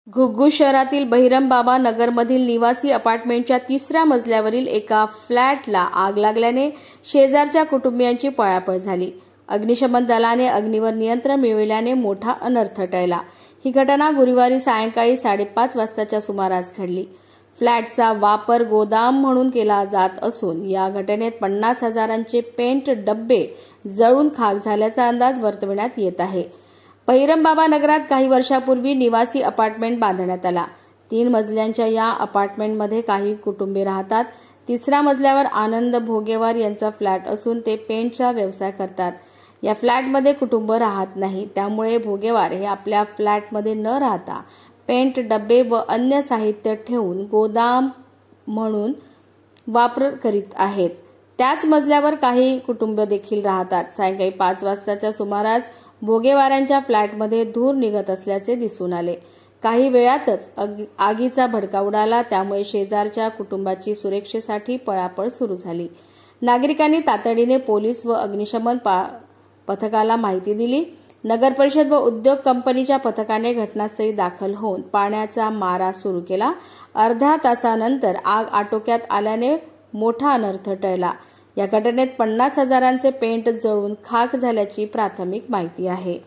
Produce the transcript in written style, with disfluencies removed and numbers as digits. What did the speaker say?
घुग्गू शहरातील बहिरमबाबा नगरमधील निवासी अपार्टमेंटच्या 3ऱ्या मजल्यावरील एका फ्लॅटला आग लागल्याने शेजारच्या कुटुंबियांची पळापळ झाली. अग्निशमन दलाने अग्नीवर नियंत्रण मिळविल्याने मोठा अनर्थ टळला. ही घटना गुरुवारी सायंकाळी 5:30 वाजताच्या सुमारास घडली. फ्लॅटचा वापर गोदाम म्हणून केला जात असून या घटनेत 50,000चे पेंट डब्बे जळून खाक झाल्याचा अंदाज वर्तविण्यात येत आहे. बहिरमबाबा नगरात काही वर्षापूर्वी निवासी अपार्टमेंट बांधण्यात आला. 3 मजल्यांच्या या अपार्टमेंटमध्ये काही कुटुंबे राहतात. 3ऱ्या मजल्यावर आनंद भोगेवार यांचा फ्लॅट असून ते पेंटचा व्यवसाय करतात. या फ्लॅटमध्ये कुटुंब राहत नाही. त्यामुळे भोगेवार हे आपल्या फ्लॅटमध्ये न राहता पेंट डब्बे व अन्य साहित्य ठेवून गोदाम म्हणून वापर करीत आहेत. त्याच मजल्यावर काही कुटुंब देखील राहतात. सायंकाळी 5 वाजताच्या सुमारास भोगेवारांच्या फ्लॅटमध्ये धूर निघत असल्याचे दिसून आले. काही वेळातच आगीचा भडका उडाला. त्यामुळे शेजारच्या कुटुंबाची सुरक्षेसाठी पळापळ सुरू झाली. नागरिकांनी तातडीने पोलीस व अग्निशमन पथकाला माहिती दिली. नगरपरिषद व उद्योग कंपनीच्या पथकाने घटनास्थळी दाखल होऊन पाण्याचा मारा सुरू केला. अर्ध्या तासानंतर आग आटोक्यात आल्याने मोठा अनर्थ टळला. या घटनेत 50,000चे पेंट जळून खाक झाल्याची प्राथमिक माहिती आहे.